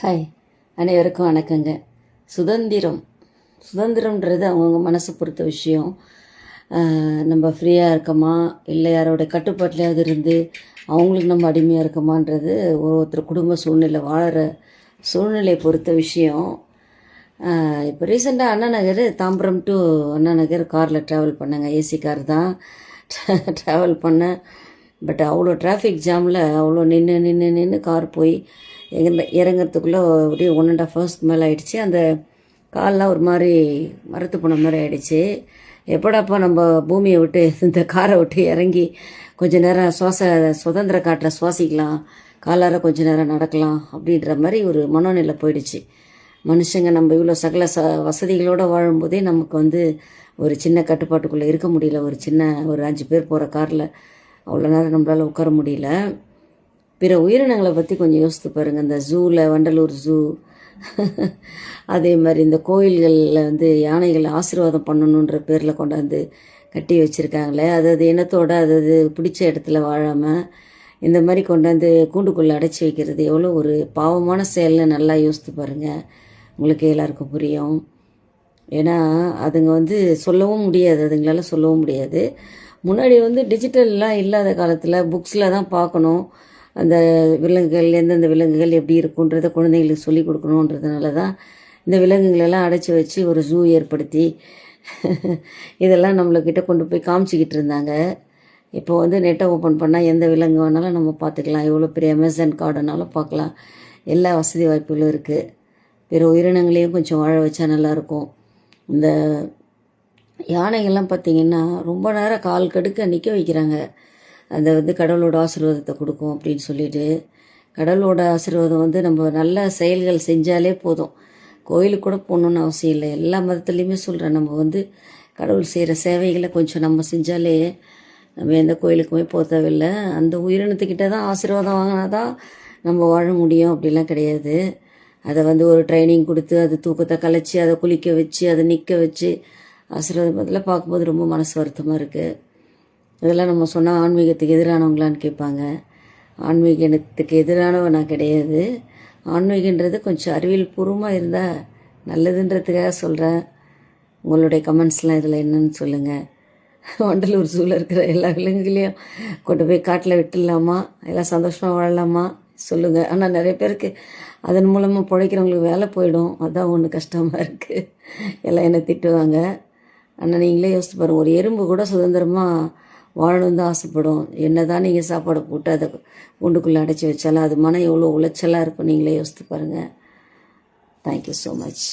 Hi, அனைவருக்கும் வணக்கங்க. சுதந்திரம்ன்றது அவங்கவுங்க மனசை பொறுத்த விஷயம். நம்ம ஃப்ரீயாக இருக்கோமா இல்லை யாரோட கட்டுப்பாட்டிலையாவது இருந்து அவங்களுக்கு நம்ம அடிமையாக இருக்கோமான்றது ஒருத்தர் குடும்ப சூழ்நிலை வாழ்கிற சூழ்நிலையை பொறுத்த விஷயம். இப்போ ரீசெண்டாக அண்ணா நகர் தாம்பரம் டு அண்ணா நகர் காரில் ட்ராவல் பண்ணேங்க. ஏசி கார் தான் ட்ராவல் பண்ணேன். பட் அவ்வளோ டிராஃபிக் ஜாமில் அவ்வளோ நின்று கார் போய் இறங்கிறதுக்குள்ளே அப்படியே 1.5 ஹவர்ஸ்க்கு மேலே ஆகிடுச்சு. அந்த கால்லாம் ஒரு மாதிரி மரத்து போன மாதிரி ஆகிடுச்சு. எப்படாப்பா நம்ம பூமியை விட்டு இந்த காரை விட்டு இறங்கி கொஞ்சம் நேரம் சுதந்திர காற்றை சுவாசிக்கலாம், காலார கொஞ்சம் நேரம் நடக்கலாம் அப்படின்ற மாதிரி ஒரு மனநிலை போயிடுச்சு. மனுஷங்க நம்ம இவ்வளோ சகல வசதிகளோடு வாழும்போதே நமக்கு ஒரு சின்ன கட்டுப்பாட்டுக்குள்ளே இருக்க முடியல. ஒரு 5 பேர் போகிற காரில் அவ்வளோ நேரம் நம்மளால் உட்கார முடியல. பிற உயிரினங்களை பற்றி கொஞ்சம் யோசித்து பாருங்கள். இந்த ஜூவில், வண்டலூர் ஜூ, அதே மாதிரி இந்த கோயில்களில் யானைகளை ஆசீர்வாதம் பண்ணணுன்ற பேரில் கொண்டாந்து கட்டி வச்சுருக்காங்களே, அது இனத்தோடு அது பிடிச்ச இடத்துல வாழாமல் இந்த மாதிரி கொண்டாந்து கூண்டுக்குள்ளே அடைச்சி வைக்கிறது எவ்வளோ ஒரு பாவமான செயல்னு நல்லா யோசித்து பாருங்கள். உங்களுக்கு எல்லாருக்கும் புரியும். ஏன்னா அதுங்க சொல்லவும் முடியாது, அதுங்களால சொல்லவும் முடியாது. முன்னாடி டிஜிட்டல்லாம் இல்லாத காலத்தில் புக்ஸில் தான் பார்க்கணும். அந்த விலங்குகள், எந்தெந்த விலங்குகள் எப்படி இருக்குன்றதை குழந்தைங்களுக்கு சொல்லிக் கொடுக்கணுன்றதுனால தான் இந்த விலங்குகளெல்லாம் அடைச்சி வச்சு ஒரு ஜூ ஏற்படுத்தி இதெல்லாம் நம்மளுக்கிட்ட கொண்டு போய் காமிச்சிக்கிட்டு இருந்தாங்க. இப்போ நெட்டை ஓப்பன் பண்ணால் எந்த விலங்கு வேணாலும் நம்ம பார்த்துக்கலாம். எவ்வளோ பெரிய அமேசான் கார்டுனாலும் பார்க்கலாம். எல்லா வசதி வாய்ப்புகளும் இருக்குது. பிற உயிரினங்களையும் கொஞ்சம் வாழ வச்சா நல்லாயிருக்கும். இந்த யானைகள்லாம் பார்த்திங்கன்னா ரொம்ப நேரம் கால் கடுக்க நிற்க வைக்கிறாங்க. அந்த கடவுளோட ஆசீர்வாதத்தை கொடுக்கும் அப்படின்னு சொல்லிட்டு. கடவுளோட ஆசீர்வாதம் நம்ம நல்ல செயல்கள் செஞ்சாலே போதும். கோயிலுக்கு கூட போகணுன்னு அவசியம் இல்லை. எல்லா மதத்துலேயுமே சொல்கிறேன், நம்ம கடவுள் செய்கிற சேவைகளை கொஞ்சம் நம்ம செஞ்சாலே நம்ம எந்த கோயிலுக்குமே போக தேவையில்லை. அந்த உயிரினத்துக்கிட்ட தான் ஆசீர்வாதம் வாங்கினா தான் நம்ம வாழ முடியும் அப்படிலாம் கிடையாது. அதை ஒரு ட்ரைனிங் கொடுத்து அது தூக்கத்தை கலைச்சி அதை குளிக்க வச்சு அதை நிற்க வச்சு ஆசீர்வாதம் பதில் பார்க்கும்போது ரொம்ப மனசு வருத்தமாக இருக்குது. இதெல்லாம் நம்ம சொன்னால் ஆன்மீகத்துக்கு எதிரானவங்களான்னு கேட்பாங்க. ஆன்மீகத்துக்கு எதிரானவன் நான் கிடையாது. ஆன்மீகன்றது கொஞ்சம் அறிவியல் பூர்வமாக இருந்தால் நல்லதுன்றதுக்காக சொல்கிறேன். உங்களுடைய கமெண்ட்ஸ்லாம் இதில் என்னன்னு சொல்லுங்கள். வண்டலூர் ஜூவில் இருக்கிற எல்லா விலங்குகளையும் கொண்டு போய் காட்டில் விட்டுடலாமா, எல்லாம் சந்தோஷமாக வாழலாமா சொல்லுங்கள். ஆனால் நிறைய பேருக்கு அதன் மூலமாக பிழைக்கிறவங்களுக்கு வேலை போயிடும். அதுதான் ஒன்று கஷ்டமாக இருக்குது. எல்லாம் என்னை திட்டுவாங்க. ஆனால் நீங்களே யோசித்து பாருங்கள், ஒரு எறும்பு கூட சுதந்திரமாக வாழணும் தான் ஆசைப்படும். என்ன தான் நீங்கள் சாப்பாடை போட்டு அதை கூண்டுக்குள்ளே அடைச்சி வச்சாலும் அது மனம் எவ்வளோ உளைச்சலாக இருக்கும். நீங்களே யோசித்து பாருங்கள். Thank you so much.